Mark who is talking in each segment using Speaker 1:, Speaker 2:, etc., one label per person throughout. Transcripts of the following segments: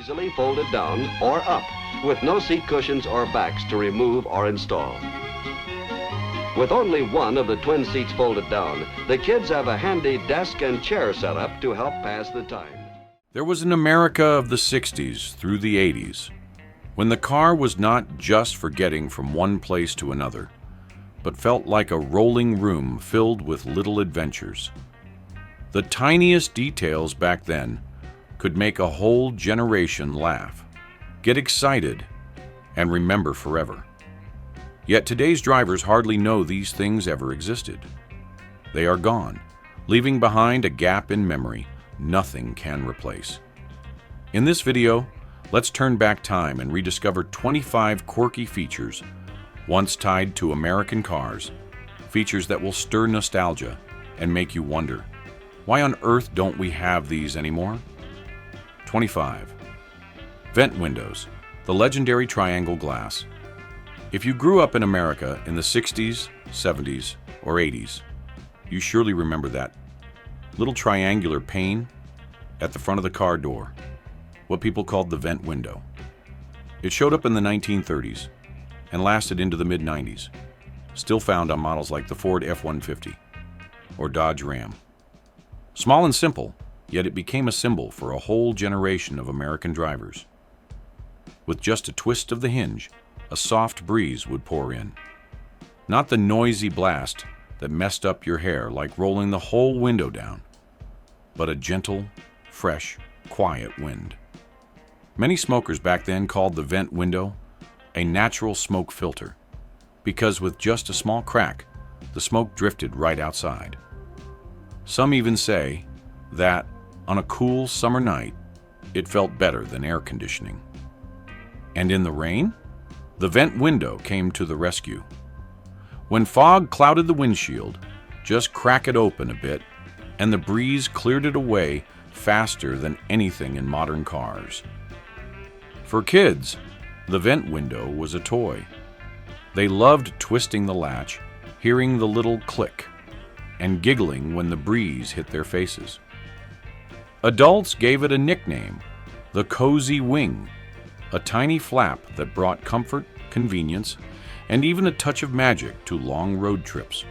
Speaker 1: easily folded down or up, with no seat cushions or backs to remove or install. With only one of the twin seats folded down, the kids have a handy desk and chair setup to help pass the time.
Speaker 2: There was an America of the 60s through the 80s, when the car was not just for getting from one place to another, but felt like a rolling room filled with little adventures. The tiniest details back then could make a whole generation laugh, get excited, and remember forever. Yet today's drivers hardly know these things ever existed. They are gone, leaving behind a gap in memory nothing can replace. In this video, let's turn back time and rediscover 25 quirky features once tied to American cars, features that will stir nostalgia and make you wonder, why on earth don't we have these anymore? 25. Vent windows, the legendary triangle glass. If you grew up in America in the 60s, 70s, or 80s, you surely remember that little triangular pane at the front of the car door, what people called the vent window. It showed up in the 1930s and lasted into the mid-90s, still found on models like the Ford F-150 or Dodge Ram. Small and simple, yet it became a symbol for a whole generation of American drivers. With just a twist of the hinge, a soft breeze would pour in. Not the noisy blast that messed up your hair like rolling the whole window down, but a gentle, fresh, quiet wind. Many smokers back then called the vent window a natural smoke filter, because with just a small crack, the smoke drifted right outside. Some even say that, on a cool summer night, it felt better than air conditioning. And in the rain, the vent window came to the rescue. When fog clouded the windshield, just crack it open a bit, and the breeze cleared it away faster than anything in modern cars. For kids, the vent window was a toy. They loved twisting the latch, hearing the little click, and giggling when the breeze hit their faces. Adults gave it a nickname, the cozy wing, a tiny flap that brought comfort, convenience, and even a touch of magic to long road trips.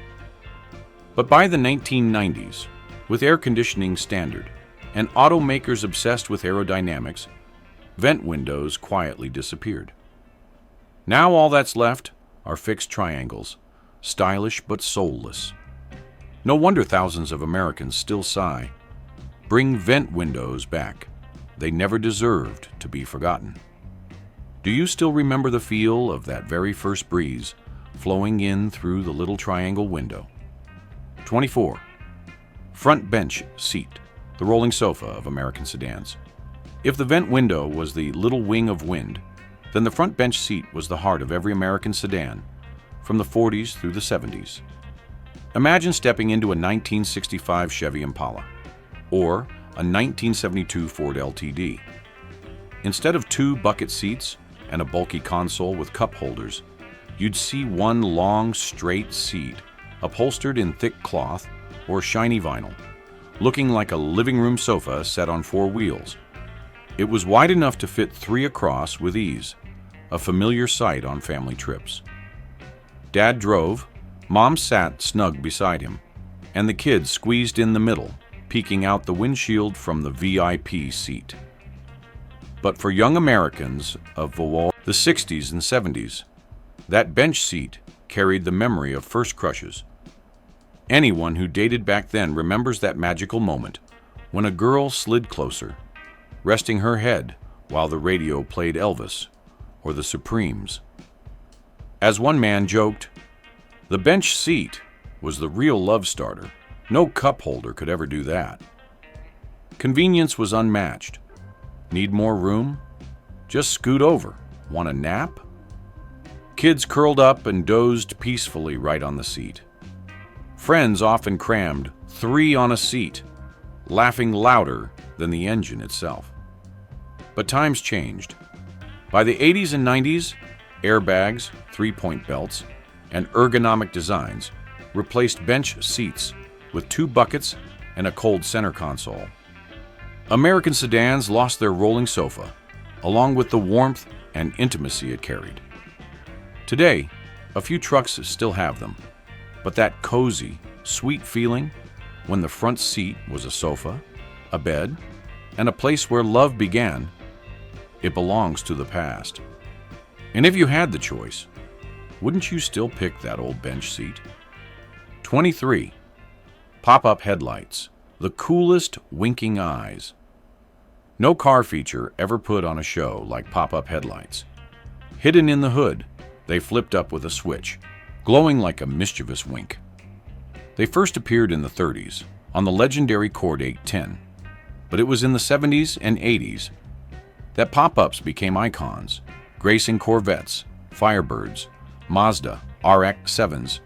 Speaker 2: But by the 1990s, with air conditioning standard and automakers obsessed with aerodynamics, vent windows quietly disappeared. Now all that's left are fixed triangles, stylish but soulless. No wonder thousands of Americans still sigh, "Bring vent windows back. They never deserved to be forgotten." Do you still remember the feel of that very first breeze flowing in through the little triangle window? 24. Front bench seat, the rolling sofa of American sedans. If the vent window was the little wing of wind, then the front bench seat was the heart of every American sedan, from the 40s through the 70s. Imagine stepping into a 1965 Chevy Impala, or a 1972 Ford LTD. Instead of two bucket seats and a bulky console with cup holders, you'd see one long, straight seat, upholstered in thick cloth or shiny vinyl, looking like a living room sofa set on four wheels. It was wide enough to fit three across with ease, a familiar sight on family trips. Dad drove, Mom sat snug beside him, and the kids squeezed in the middle, peeking out the windshield from the VIP seat. But for young Americans of Velour, the 60s and 70s, that bench seat carried the memory of first crushes. Anyone who dated back then remembers that magical moment when a girl slid closer, resting her head while the radio played Elvis or the Supremes. As one man joked, the bench seat was the real love starter. No cup holder could ever do that. Convenience was unmatched. Need more room? Just scoot over. Want a nap? Kids curled up and dozed peacefully right on the seat. Friends often crammed 3 on a seat, laughing louder than the engine itself. But times changed. By the 80s and 90s, airbags, 3-point belts, and ergonomic designs replaced bench seats with 2 buckets and a cold center console. American sedans lost their rolling sofa, along with the warmth and intimacy it carried. Today, a few trucks still have them, but that cozy, sweet feeling when the front seat was a sofa, a bed, and a place where love began, it belongs to the past. And if you had the choice, wouldn't you still pick that old bench seat? 23. Pop-up headlights, the coolest winking eyes. No car feature ever put on a show like pop-up headlights. Hidden in the hood, they flipped up with a switch, glowing like a mischievous wink. They first appeared in the 30s on the legendary Cord 810, but it was in the 70s and 80s that pop-ups became icons, gracing Corvettes, Firebirds, Mazda RX-7s,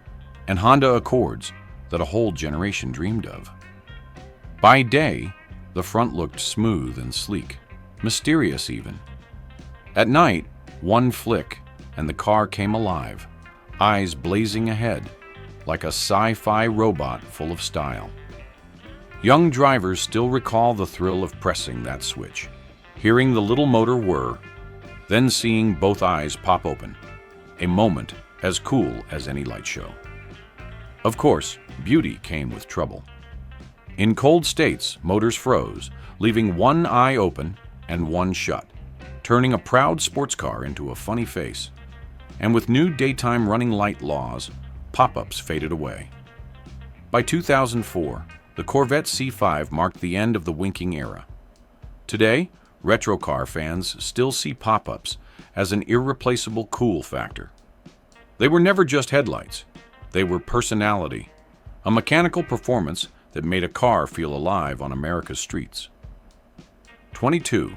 Speaker 2: and Honda Accords that a whole generation dreamed of. By day, the front looked smooth and sleek, mysterious even. At night, one flick and the car came alive, eyes blazing ahead, like a sci-fi robot full of style. Young drivers still recall the thrill of pressing that switch, hearing the little motor whir, then seeing both eyes pop open, a moment as cool as any light show. Of course, beauty came with trouble. In cold states, motors froze, leaving one eye open and one shut, turning a proud sports car into a funny face. And with new daytime running light laws, pop-ups faded away. By 2004, the Corvette C5 marked the end of the winking era. Today, retro car fans still see pop-ups as an irreplaceable cool factor. They were never just headlights. They were personality, a mechanical performance that made a car feel alive on America's streets. 22.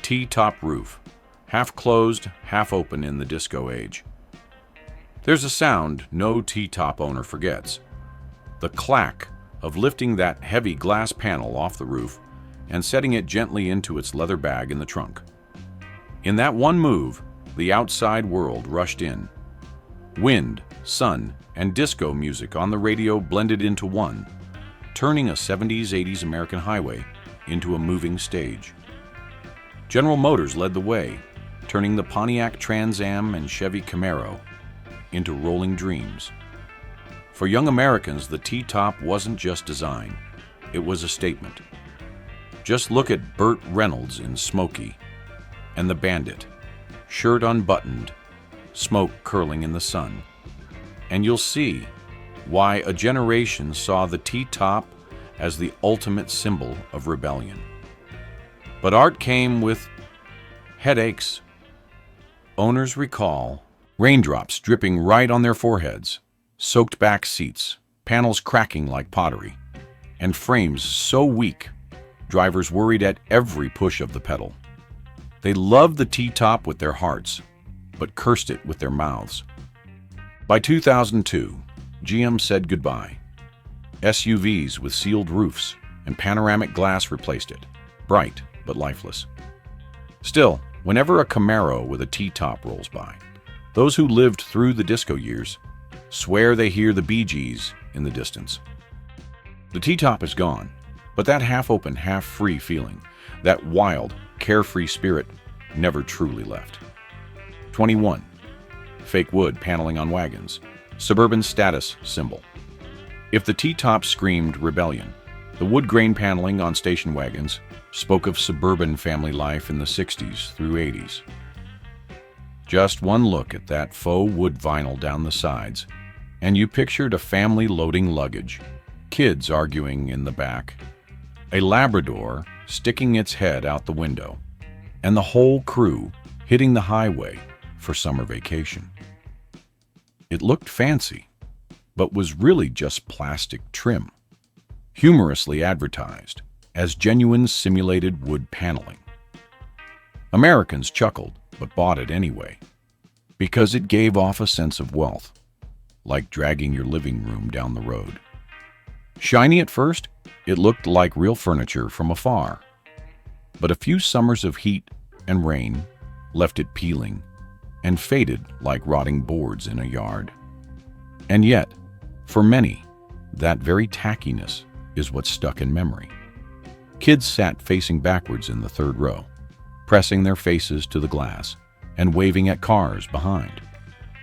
Speaker 2: T-top roof, half closed, half open in the disco age. There's a sound no T-top owner forgets: the clack of lifting that heavy glass panel off the roof and setting it gently into its leather bag in the trunk. In that one move, the outside world rushed in. Wind, sun, and disco music on the radio blended into one, turning a 70s-80s American highway into a moving stage. General Motors led the way, turning the Pontiac Trans Am and Chevy Camaro into rolling dreams. For young Americans, the T-top wasn't just design, it was a statement. Just look at Burt Reynolds in Smokey, and the Bandit, shirt unbuttoned, smoke curling in the sun, and you'll see why a generation saw the T-top as the ultimate symbol of rebellion. But art came with headaches. Owners recall raindrops dripping right on their foreheads, soaked back seats, panels cracking like pottery, and frames so weak, drivers worried at every push of the pedal. They loved the T-top with their hearts, but cursed it with their mouths. By 2002, GM said goodbye. SUVs with sealed roofs and panoramic glass replaced it, bright but lifeless. Still, whenever a Camaro with a T-top rolls by, those who lived through the disco years swear they hear the Bee Gees in the distance. The T-top is gone, but that half-open, half-free feeling, that wild, carefree spirit, never truly left. 21. Fake wood paneling on wagons, suburban status symbol. If the T-top screamed rebellion, the wood grain paneling on station wagons spoke of suburban family life in the 60s through 80s. Just one look at that faux wood vinyl down the sides, and you pictured a family loading luggage, kids arguing in the back, a Labrador sticking its head out the window, and the whole crew hitting the highway for summer vacation. It looked fancy, but was really just plastic trim, humorously advertised as genuine simulated wood paneling. Americans chuckled, but bought it anyway, because it gave off a sense of wealth, like dragging your living room down the road. Shiny at first, it looked like real furniture from afar, but a few summers of heat and rain left it peeling and faded like rotting boards in a yard. And yet, for many, that very tackiness is what stuck in memory. Kids sat facing backwards in the third row, pressing their faces to the glass and waving at cars behind.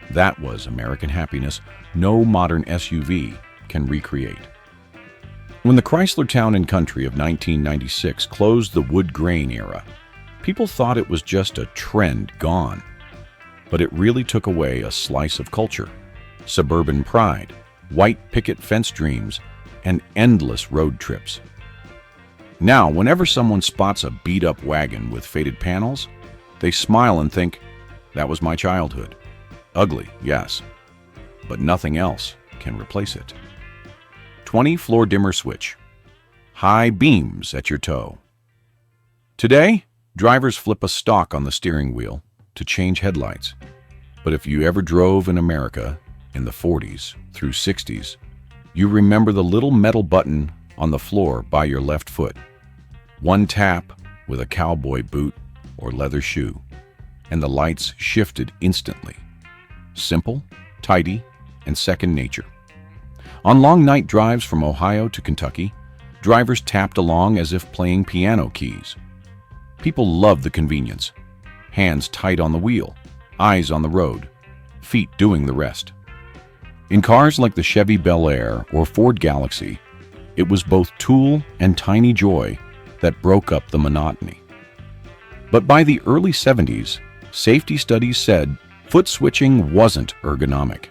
Speaker 2: That was American happiness no modern SUV can recreate. When the Chrysler Town & Country of 1996 closed the wood grain era, people thought it was just a trend gone. But it really took away a slice of culture, suburban pride, white picket fence dreams, and endless road trips. Now, whenever someone spots a beat-up wagon with faded panels, they smile and think, that was my childhood. Ugly, yes, but nothing else can replace it. 20 floor dimmer switch. High beams at your toe. Today, drivers flip a stalk on the steering wheel to change headlights. But if you ever drove in America in the 40s through 60s, you remember the little metal button on the floor by your left foot. One tap with a cowboy boot or leather shoe, and the lights shifted instantly. Simple, tidy, and second nature. On long night drives from Ohio to Kentucky, drivers tapped along as if playing piano keys. People loved the convenience. Hands tight on the wheel, eyes on the road, feet doing the rest. In cars like the Chevy Bel Air or Ford Galaxy, it was both tool and tiny joy that broke up the monotony. But by the early 70s, safety studies said foot switching wasn't ergonomic.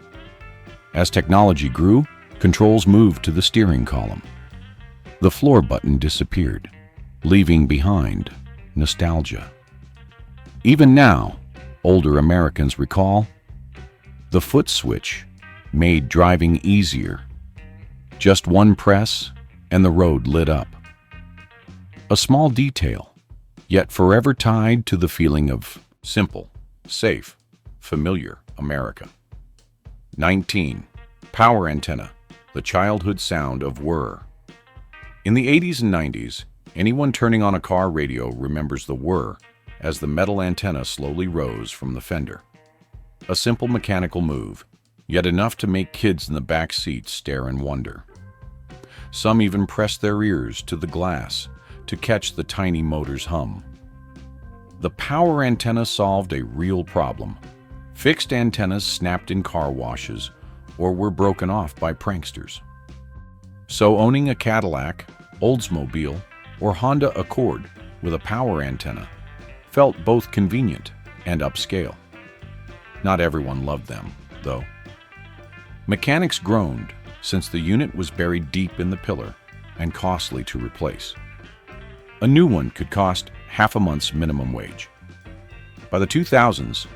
Speaker 2: As technology grew, controls moved to the steering column. The floor button disappeared, leaving behind nostalgia. Even now, older Americans recall, the foot switch made driving easier. Just one press and the road lit up. A small detail, yet forever tied to the feeling of simple, safe, familiar America. 19. Power antenna, the childhood sound of whir. In the 80s and 90s, anyone turning on a car radio remembers the whir as the metal antenna slowly rose from the fender. A simple mechanical move, yet enough to make kids in the back seat stare and wonder. Some even pressed their ears to the glass to catch the tiny motor's hum. The power antenna solved a real problem. Fixed antennas snapped in car washes or were broken off by pranksters. So owning a Cadillac, Oldsmobile, or Honda Accord with a power antenna felt both convenient and upscale. Not everyone loved them, though. Mechanics groaned since the unit was buried deep in the pillar and costly to replace. A new one could cost half a month's minimum wage. By the 2000s,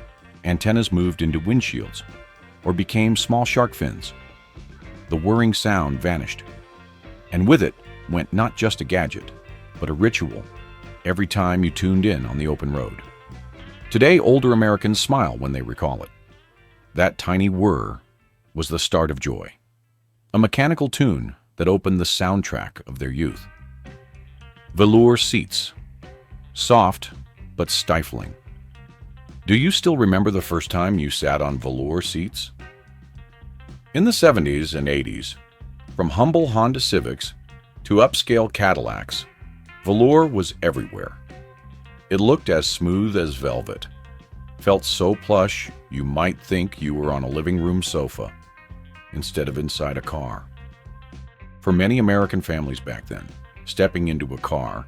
Speaker 2: antennas moved into windshields or became small shark fins. The whirring sound vanished, and with it went not just a gadget, but a ritual every time you tuned in on the open road. Today, older Americans smile when they recall it. That tiny whir was the start of joy, a mechanical tune that opened the soundtrack of their youth. Velour seats, soft but stifling. Do you still remember the first time you sat on velour seats? In the 70s and 80s, from humble Honda Civics to upscale Cadillacs, velour was everywhere. It looked as smooth as velvet, felt so plush you might think you were on a living room sofa instead of inside a car. For many American families back then, stepping into a car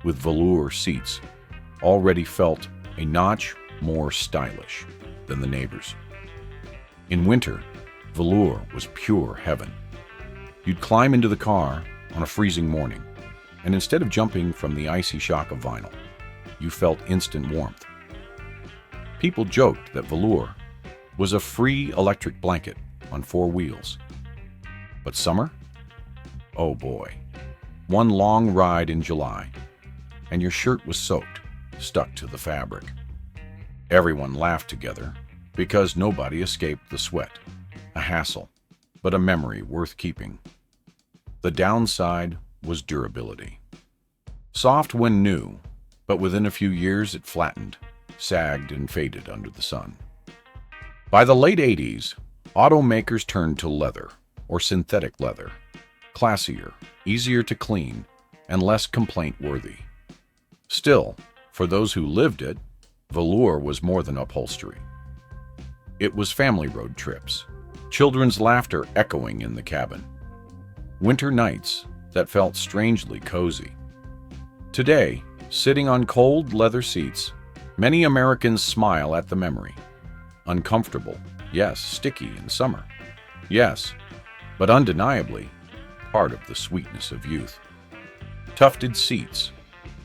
Speaker 2: with velour seats already felt a notch more stylish than the neighbors. In winter, velour was pure heaven. You'd climb into the car on a freezing morning, and instead of jumping from the icy shock of vinyl, you felt instant warmth. People joked that velour was a free electric blanket on 4 wheels. But summer? Oh boy. One long ride in July, and your shirt was soaked, stuck to the fabric. Everyone laughed together because nobody escaped the sweat. A hassle, but a memory worth keeping. The downside was durability. Soft when new, but within a few years it flattened, sagged, and faded under the sun. By the late 80s, automakers turned to leather, or synthetic leather. Classier, easier to clean, and less complaint-worthy. Still, For those who lived it, velour was more than upholstery. It was family road trips, children's laughter echoing in the cabin, winter nights that felt strangely cozy. Today, sitting on cold leather seats, many Americans smile at the memory. Uncomfortable, yes, sticky in summer, yes, but undeniably part of the sweetness of youth. Tufted seats,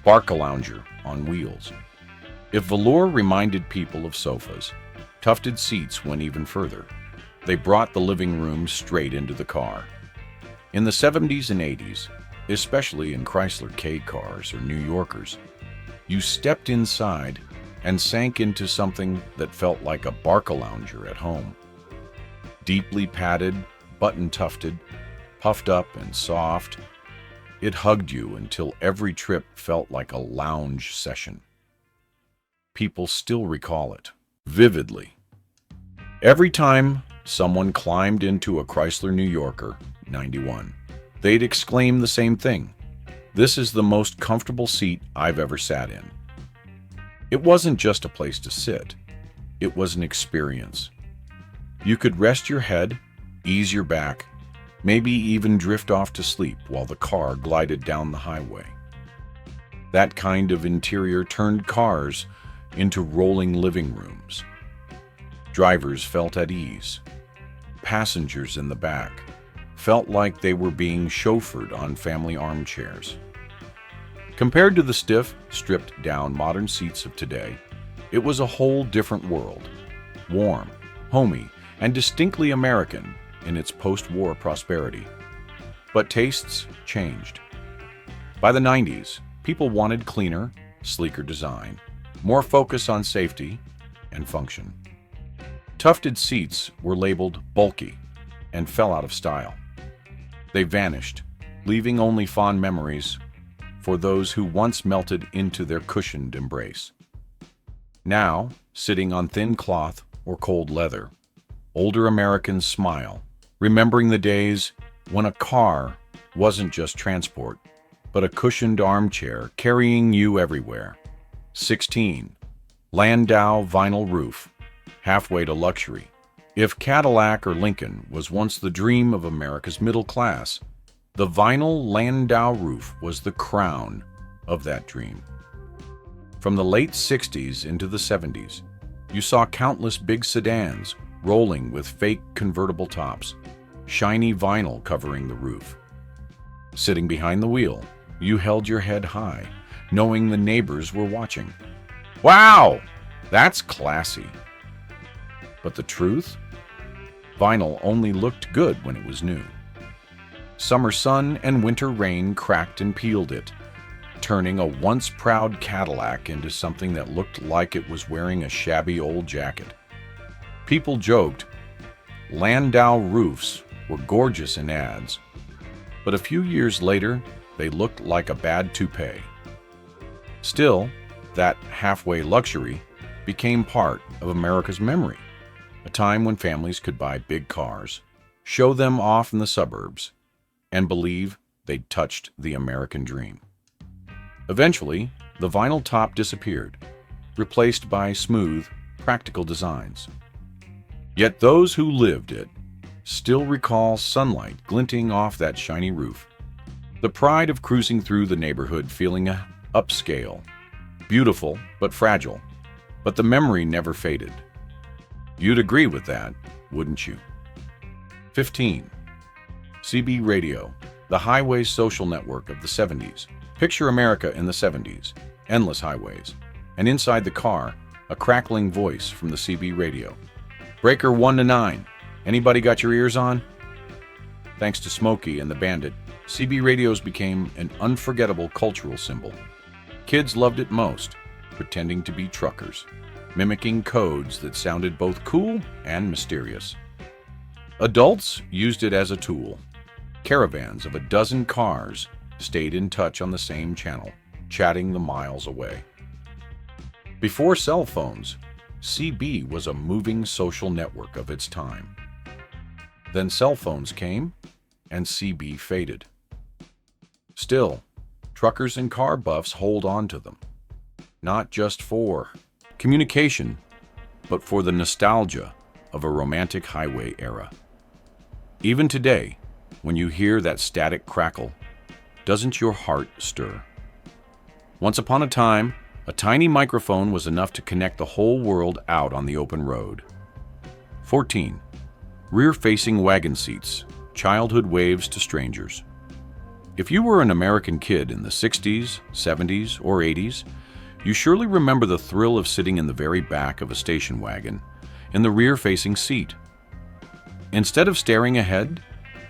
Speaker 2: Barcalounger on wheels. If velour reminded people of sofas, tufted seats went even further. They brought the living room straight into the car. In the 70s and 80s, especially in Chrysler K cars or New Yorkers, you stepped inside and sank into something that felt like a Barcalounger at home. Deeply padded, button-tufted, puffed up and soft, it hugged you until every trip felt like a lounge session. People still recall it, vividly. Every time someone climbed into a Chrysler New Yorker, 91, they'd exclaim the same thing. This is the most comfortable seat I've ever sat in. It wasn't just a place to sit. It was an experience. You could rest your head, ease your back, maybe even drift off to sleep while the car glided down the highway. That kind of interior turned cars into rolling living rooms. Drivers felt at ease. Passengers in the back felt like they were being chauffeured on family armchairs. Compared to the stiff, stripped-down modern seats of today, it was a whole different world. Warm, homey, and distinctly American in its post-war prosperity. But tastes changed. By the 90s, people wanted cleaner, sleeker design, more focus on safety and function. Tufted seats were labeled bulky and fell out of style. They vanished, leaving only fond memories for those who once melted into their cushioned embrace. Now, sitting on thin cloth or cold leather, older Americans smile, remembering the days when a car wasn't just transport, but a cushioned armchair carrying you everywhere. 16. Landau vinyl roof, halfway to luxury. If Cadillac or Lincoln was once the dream of America's middle class, the vinyl Landau roof was the crown of that dream. From the late 60s into the 70s, you saw countless big sedans rolling with fake convertible tops, shiny vinyl covering the roof. Sitting behind the wheel, you held your head high, knowing the neighbors were watching. Wow, that's classy. But the truth? Vinyl only looked good when it was new. Summer sun and winter rain cracked and peeled it, turning a once proud Cadillac into something that looked like it was wearing a shabby old jacket. People joked, Landau roofs were gorgeous in ads, but a few years later, they looked like a bad toupee. Still, that halfway luxury became part of America's memory, a time when families could buy big cars, show them off in the suburbs, and believe they'd touched the American dream. Eventually, the vinyl top disappeared, replaced by smooth, practical designs. Yet those who lived it still recall sunlight glinting off that shiny roof, the pride of cruising through the neighborhood feeling upscale, beautiful but fragile, but the memory never faded. You'd agree with that, wouldn't you? 15. CB radio, the highway social network of the 70s. Picture America in the 70s, endless highways, and inside the car, a crackling voice from the CB radio. Breaker 1 to 9, anybody got your ears on? Thanks to Smokey and the Bandit, CB radios became an unforgettable cultural symbol. Kids loved it most, pretending to be truckers, mimicking codes that sounded both cool and mysterious. Adults used it as a tool. Caravans of a dozen cars stayed in touch on the same channel, chatting the miles away. Before cell phones, CB was a moving social network of its time. Then cell phones came, and CB faded. Still, truckers and car buffs hold on to them. not just for communication, but for the nostalgia of a romantic highway era. Even today, when you hear that static crackle, doesn't your heart stir? Once upon a time, a tiny microphone was enough to connect the whole world out on the open road. 14. Rear-facing wagon seats, childhood waves to strangers. If you were an American kid in the 60s, 70s, or 80s, you surely remember the thrill of sitting in the very back of a station wagon, in the rear-facing seat. Instead of staring ahead,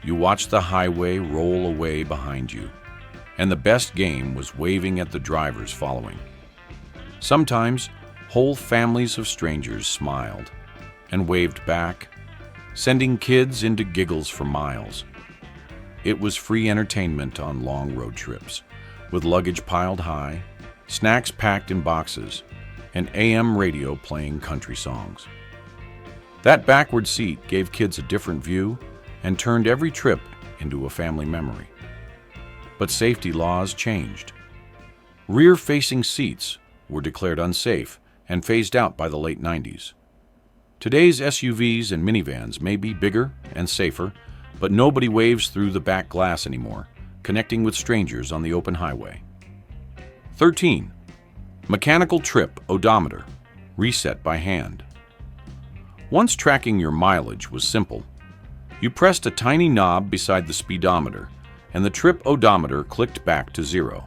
Speaker 2: you watched the highway roll away behind you, and the best game was waving at the drivers following. Sometimes, whole families of strangers smiled and waved back, sending kids into giggles for miles. It was free entertainment on long road trips, with luggage piled high, snacks packed in boxes, and AM radio playing country songs. That backward seat gave kids a different view and turned every trip into a family memory. But safety laws changed. Rear-facing seats were declared unsafe and phased out by the late 90s. Today's SUVs and minivans may be bigger and safer, but nobody waves through the back glass anymore, connecting with strangers on the open highway. 13. Mechanical trip odometer, reset by hand. Once tracking your mileage was simple. You pressed a tiny knob beside the speedometer, and the trip odometer clicked back to 0.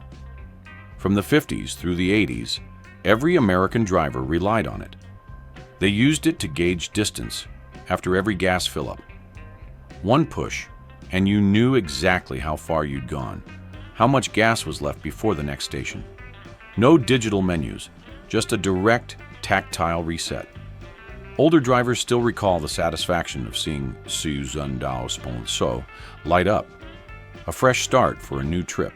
Speaker 2: From the 50s through the 80s, every American driver relied on it. They used it to gauge distance after every gas fill-up. One push, and you knew exactly how far you'd gone, how much gas was left before the next station. No digital menus, just a direct, tactile reset. Older drivers still recall the satisfaction of seeing Landau sponsor light up, a fresh start for a new trip.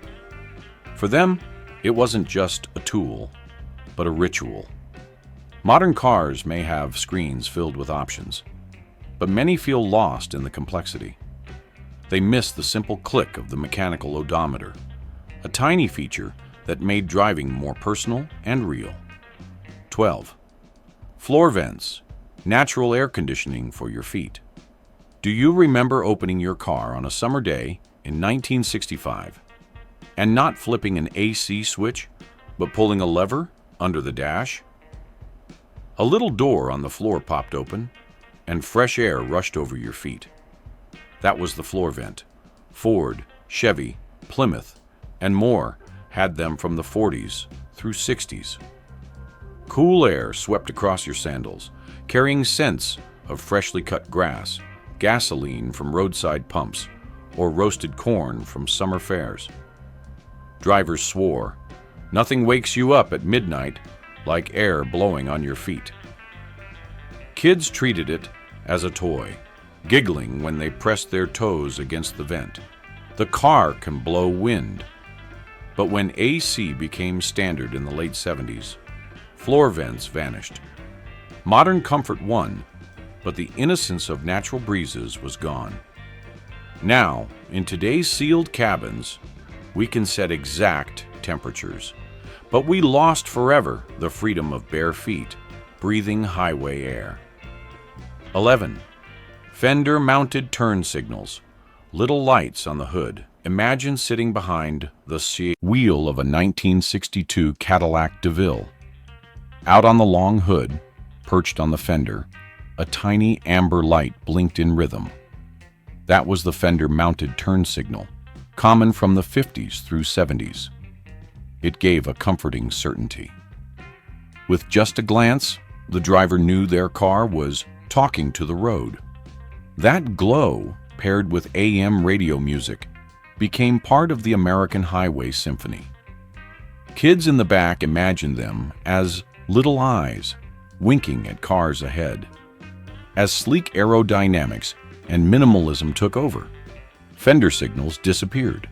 Speaker 2: For them, it wasn't just a tool, but a ritual. Modern cars may have screens filled with options, but many feel lost in the complexity. They miss the simple click of the mechanical odometer, a tiny feature that made driving more personal and real. 12. Floor vents, natural air conditioning for your feet. Do you remember opening your car on a summer day in 1965 and not flipping an AC switch, but pulling a lever under the dash? A little door on the floor popped open, and fresh air rushed over your feet. That was the floor vent. Ford, Chevy, Plymouth, and more had them from the 40s through 60s. Cool air swept across your sandals, carrying scents of freshly cut grass, gasoline from roadside pumps, or roasted corn from summer fairs. Drivers swore, "Nothing wakes you up at midnight like air blowing on your feet." Kids treated it as a toy, giggling when they pressed their toes against the vent. The car can blow wind. But when AC became standard in the late 70s, floor vents vanished. Modern comfort won, but the innocence of natural breezes was gone. Now, in today's sealed cabins, we can set exact temperatures, but we lost forever the freedom of bare feet, breathing highway air. 11. Fender mounted turn signals, little lights on the hood. Imagine sitting behind the wheel of a 1962 Cadillac DeVille. Out on the long hood, perched on the fender, a tiny amber light blinked in rhythm. That was the Fender mounted turn signal, common from the 50s through 70s. It gave a comforting certainty. With just a glance, the driver knew their car was talking to the road. That glow, paired with AM radio music, became part of the American Highway Symphony. Kids in the back imagined them as little eyes, winking at cars ahead. As sleek aerodynamics and minimalism took over, fender signals disappeared.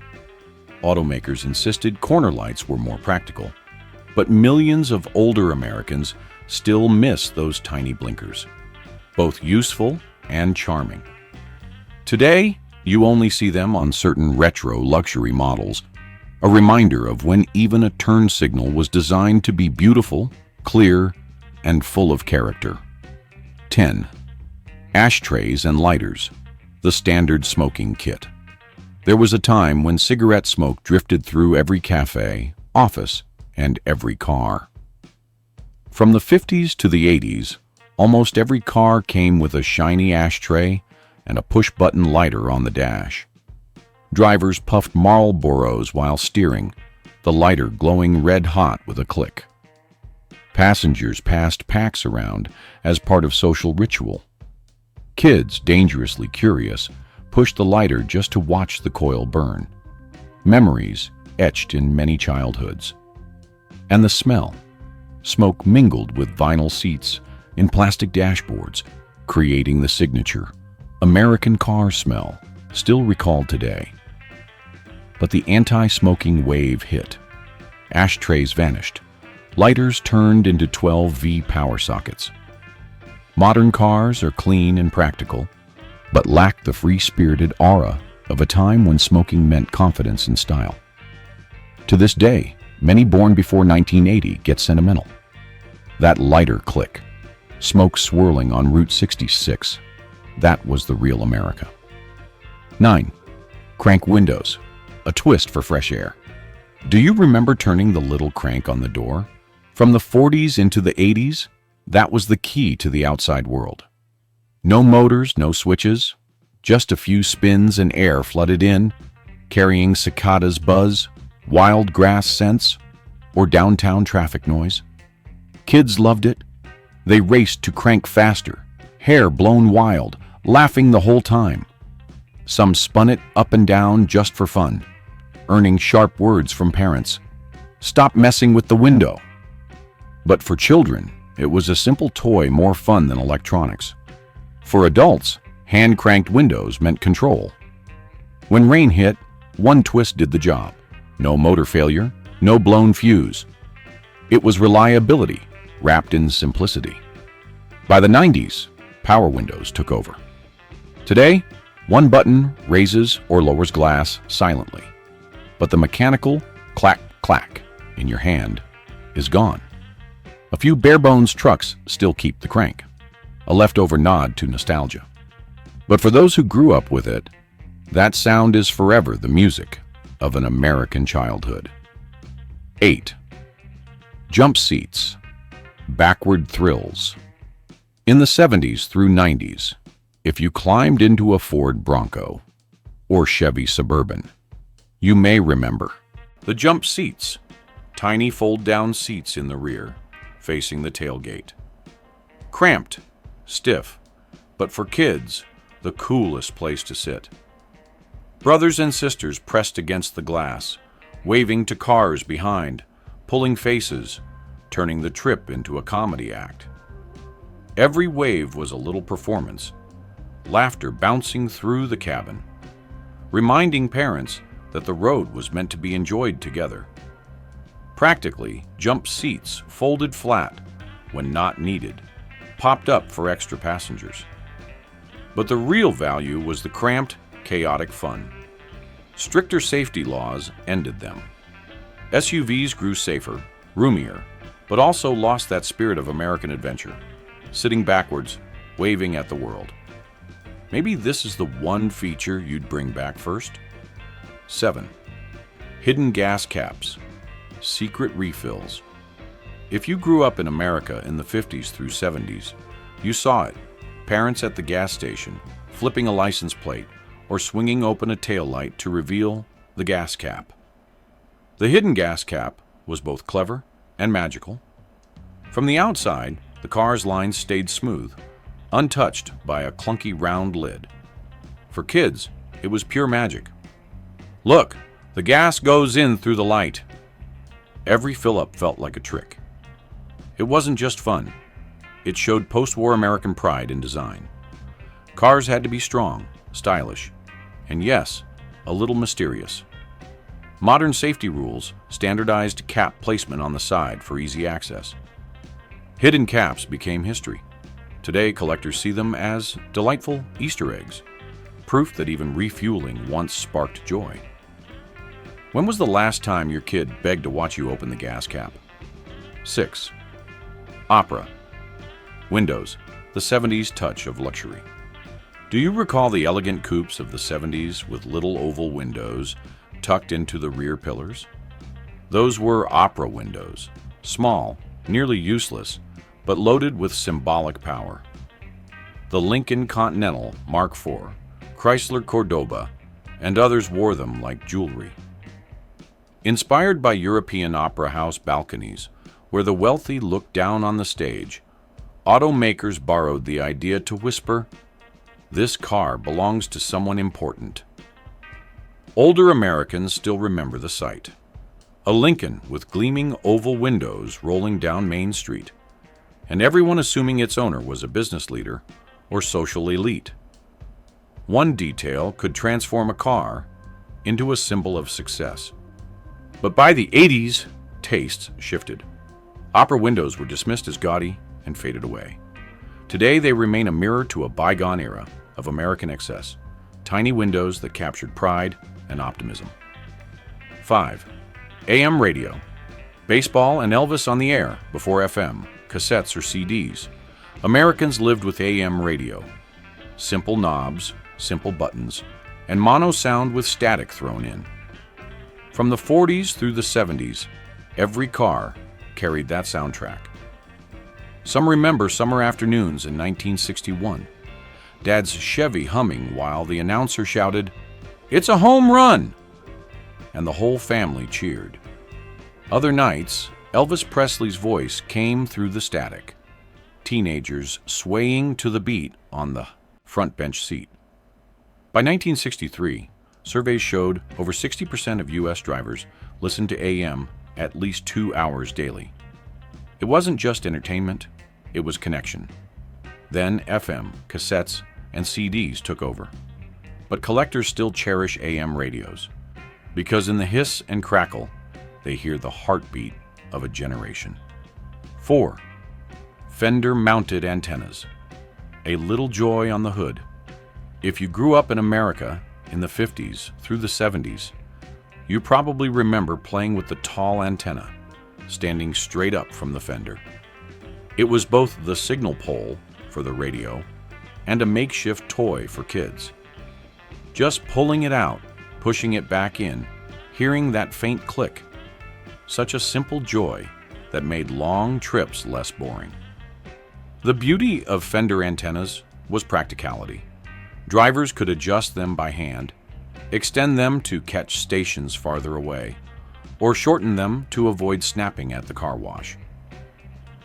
Speaker 2: Automakers insisted corner lights were more practical, but millions of older Americans still miss those tiny blinkers, both useful and charming. Today, you only see them on certain retro luxury models, a reminder of when even a turn signal was designed to be beautiful, clear, and full of character. 10. Ashtrays and lighters, the standard smoking kit. There was a time when cigarette smoke drifted through every cafe, office, and every car. From the 50s to the 80s, almost every car came with a shiny ashtray and a push-button lighter on the dash. Drivers puffed Marlboros while steering, the lighter glowing red-hot with a click. Passengers passed packs around as part of social ritual. Kids, dangerously curious, pushed the lighter just to watch the coil burn. Memories etched in many childhoods. And the smell. Smoke mingled with vinyl seats in plastic dashboards, creating the signature American car smell, still recalled today. But the anti-smoking wave hit. Ashtrays vanished. Lighters turned into 12V power sockets. Modern cars are clean and practical, but lack the free-spirited aura of a time when smoking meant confidence and style. To this day, many born before 1980 get sentimental. That lighter click, smoke swirling on Route 66, that was the real America. 9. Crank windows, a twist for fresh air. Do you remember turning the little crank on the door? From the 40s into the 80s, that was the key to the outside world. No motors, no switches, just a few spins and air flooded in, carrying cicadas' buzz, wild grass scents, or downtown traffic noise. Kids loved it. They raced to crank faster, hair blown wild, laughing the whole time. Some spun it up and down just for fun, earning sharp words from parents. Stop messing with the window. But for children, it was a simple toy more fun than electronics. For adults, hand-cranked windows meant control. When rain hit, one twist did the job. No motor failure, no blown fuse. It was reliability, wrapped in simplicity. By the 90s, power windows took over. Today, one button raises or lowers glass silently, but the mechanical clack-clack in your hand is gone. A few bare-bones trucks still keep the crank, a leftover nod to nostalgia. But for those who grew up with it, that sound is forever the music of an American childhood. 8. Jump seats, backward thrills. In the 70s through 90s, if you climbed into a Ford Bronco or Chevy Suburban, you may remember the jump seats, tiny fold-down seats in the rear, facing the tailgate. Cramped, stiff, but for kids, the coolest place to sit. Brothers and sisters pressed against the glass, waving to cars behind, pulling faces, turning the trip into a comedy act. Every wave was a little performance, laughter bouncing through the cabin, reminding parents that the road was meant to be enjoyed together. Practically, jump seats folded flat when not needed, popped up for extra passengers. But the real value was the cramped, chaotic fun. Stricter safety laws ended them. SUVs grew safer, roomier, but also lost that spirit of American adventure, sitting backwards, waving at the world. Maybe this is the one feature you'd bring back first? 7. Hidden gas caps, secret refills. If you grew up in America in the 50s through 70s, you saw it. Parents at the gas station, flipping a license plate, or swinging open a taillight to reveal the gas cap. The hidden gas cap was both clever and magical. From the outside, the car's lines stayed smooth, untouched by a clunky round lid. For kids, it was pure magic. Look, the gas goes in through the light. Every fill-up felt like a trick. It wasn't just fun. It showed post-war American pride in design. Cars had to be strong, stylish, and yes, a little mysterious. Modern safety rules standardized cap placement on the side for easy access. Hidden caps became history. Today, collectors see them as delightful Easter eggs, proof that even refueling once sparked joy. When was the last time your kid begged to watch you open the gas cap? 6. Opera. Windows, the 70s touch of luxury. Do you recall the elegant coupes of the 70s with little oval windows tucked into the rear pillars? Those were opera windows, small, nearly useless, but loaded with symbolic power. The Lincoln Continental Mark IV, Chrysler Cordoba, and others wore them like jewelry. Inspired by European opera house balconies, where the wealthy looked down on the stage, automakers borrowed the idea to whisper, "This car belongs to someone important." Older Americans still remember the sight. A Lincoln with gleaming oval windows rolling down Main Street, and everyone assuming its owner was a business leader or social elite. One detail could transform a car into a symbol of success. But by the 80s, tastes shifted. Opera windows were dismissed as gaudy and faded away. Today, they remain a mirror to a bygone era of American excess, tiny windows that captured pride and optimism. 5. AM radio. Baseball and Elvis on the air before FM, cassettes or CDs. Americans lived with AM radio. Simple knobs, simple buttons, and mono sound with static thrown in. From the 40s through the 70s, every car carried that soundtrack. Some remember summer afternoons in 1961, Dad's Chevy humming while the announcer shouted, "It's a home run!" and the whole family cheered. Other nights, Elvis Presley's voice came through the static, teenagers swaying to the beat on the front bench seat. By 1963, surveys showed over 60% of U.S. drivers listened to AM at least 2 hours daily. It wasn't just entertainment, it was connection. Then FM, cassettes, and CDs took over. But collectors still cherish AM radios, because in the hiss and crackle, they hear the heartbeat of a generation. 4. Fender mounted antennas. A little joy on the hood. If you grew up in America in the 50s through the 70s, you probably remember playing with the tall antenna, standing straight up from the fender. It was both the signal pole for the radio and a makeshift toy for kids. Just pulling it out, pushing it back in, hearing that faint click. Such a simple joy that made long trips less boring. The beauty of Fender antennas was practicality. Drivers could adjust them by hand, extend them to catch stations farther away, or shorten them to avoid snapping at the car wash.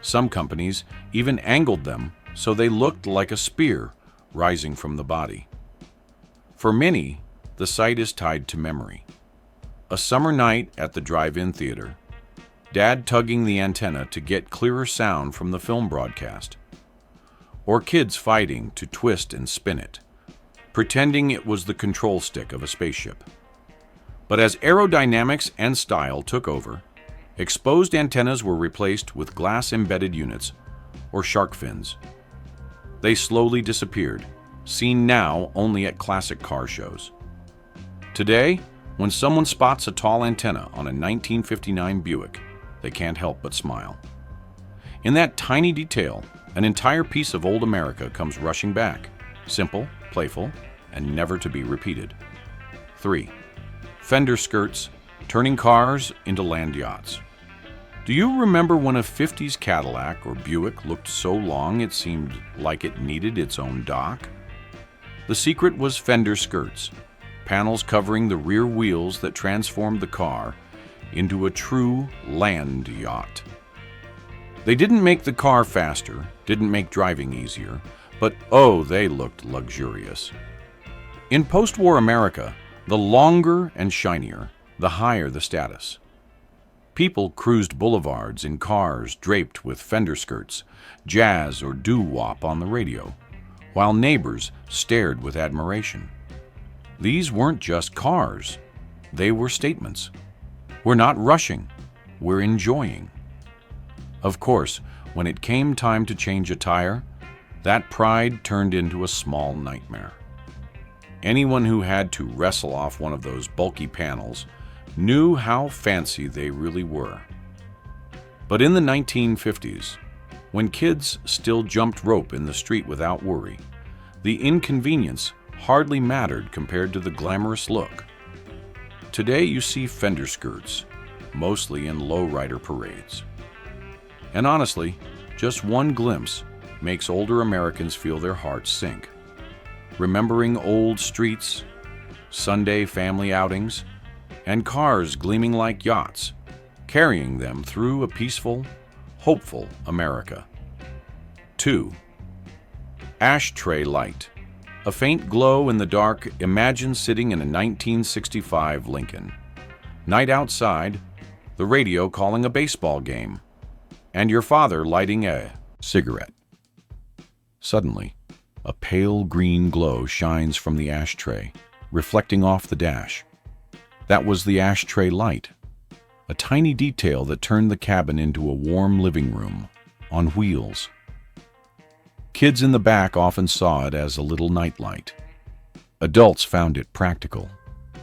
Speaker 2: Some companies even angled them so they looked like a spear rising from the body. For many, the sight is tied to memory. A summer night at the drive-in theater, Dad tugging the antenna to get clearer sound from the film broadcast, or kids fighting to twist and spin it, pretending it was the control stick of a spaceship. But as aerodynamics and style took over, exposed antennas were replaced with glass-embedded units, or shark fins. They slowly disappeared, seen now only at classic car shows. Today, when someone spots a tall antenna on a 1959 Buick, they can't help but smile. In that tiny detail, an entire piece of old America comes rushing back, simple, playful, and never to be repeated. 3. Fender skirts, turning cars into land yachts. Do you remember when a 50s Cadillac or Buick looked so long it seemed like it needed its own dock? The secret was Fender skirts, panels covering the rear wheels that transformed the car into a true land yacht. They didn't make the car faster, didn't make driving easier, but oh, they looked luxurious. In post-war America, the longer and shinier, the higher the status. People cruised boulevards in cars draped with Fender skirts, jazz or doo-wop on the radio, while neighbors stared with admiration. These weren't just cars, they were statements. We're not rushing, we're enjoying. Of course, when it came time to change a tire, that pride turned into a small nightmare. Anyone who had to wrestle off one of those bulky panels knew how fancy they really were. But in the 1950s, when kids still jumped rope in the street without worry, the inconvenience hardly mattered compared to the glamorous look. Today you see Fender skirts, mostly in lowrider parades. And honestly, just one glimpse makes older Americans feel their hearts sink. Remembering old streets, Sunday family outings, and cars gleaming like yachts, carrying them through a peaceful, hopeful America. 2. Ashtray light. A faint glow in the dark. Imagine sitting in a 1965 Lincoln. Night outside, the radio calling a baseball game, and your father lighting a cigarette. Suddenly, a pale green glow shines from the ashtray, reflecting off the dash. That was the ashtray light, a tiny detail that turned the cabin into a warm living room on wheels. Kids in the back often saw it as a little nightlight. Adults found it practical,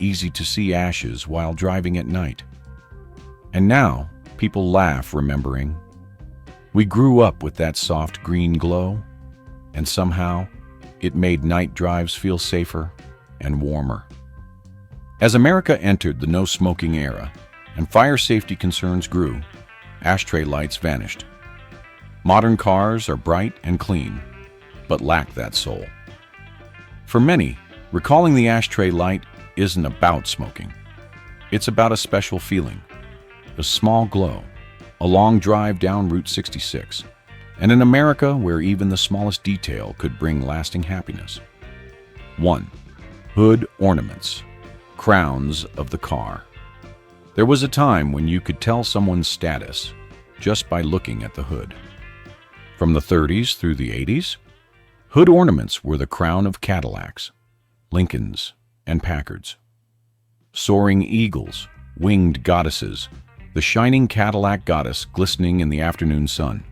Speaker 2: easy to see ashes while driving at night. And now, people laugh remembering. We grew up with that soft green glow, and somehow, it made night drives feel safer and warmer. As America entered the no-smoking era and fire safety concerns grew, ashtray lights vanished. Modern cars are bright and clean, but lack that soul. For many, recalling the ashtray light isn't about smoking. It's about a special feeling, a small glow, a long drive down Route 66, and an America where even the smallest detail could bring lasting happiness. 1. Hood ornaments, crowns of the car. There was a time when you could tell someone's status just by looking at the hood. From the 30s through the 80s, hood ornaments were the crown of Cadillacs, Lincolns, and Packards. Soaring eagles, winged goddesses, the shining Cadillac goddess glistening in the afternoon sun.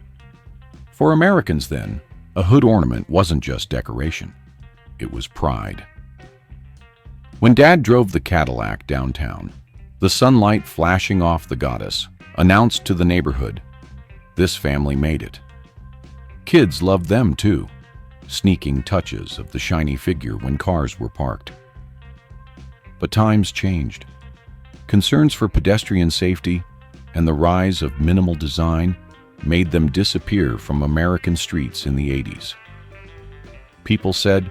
Speaker 2: For Americans then, a hood ornament wasn't just decoration. It was pride. When Dad drove the Cadillac downtown, the sunlight flashing off the goddess announced to the neighborhood, this family made it. Kids loved them too, sneaking touches of the shiny figure when cars were parked. But times changed. Concerns for pedestrian safety and the rise of minimal design made them disappear from American streets in the 80s. People said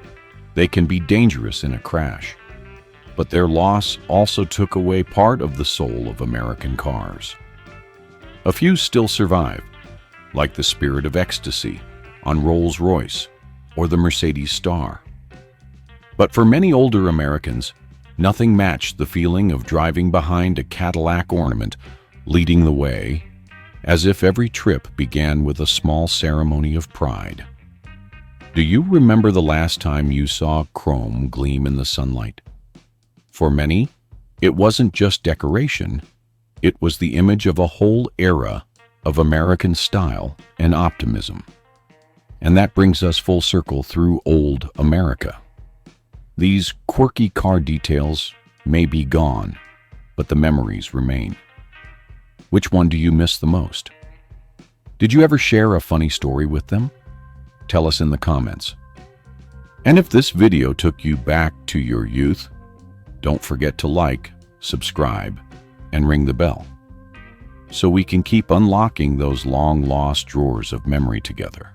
Speaker 2: they can be dangerous in a crash, but their loss also took away part of the soul of American cars. A few still survive, like the Spirit of Ecstasy on Rolls-Royce or the Mercedes Star. But for many older Americans, nothing matched the feeling of driving behind a Cadillac ornament leading the way, as if every trip began with a small ceremony of pride. Do you remember the last time you saw chrome gleam in the sunlight? For many, it wasn't just decoration, it was the image of a whole era of American style and optimism. And that brings us full circle through old America. These quirky car details may be gone, but the memories remain. Which one do you miss the most? Did you ever share a funny story with them? Tell us in the comments. And if this video took you back to your youth, don't forget to like, subscribe, and ring the bell, so we can keep unlocking those long-lost drawers of memory together.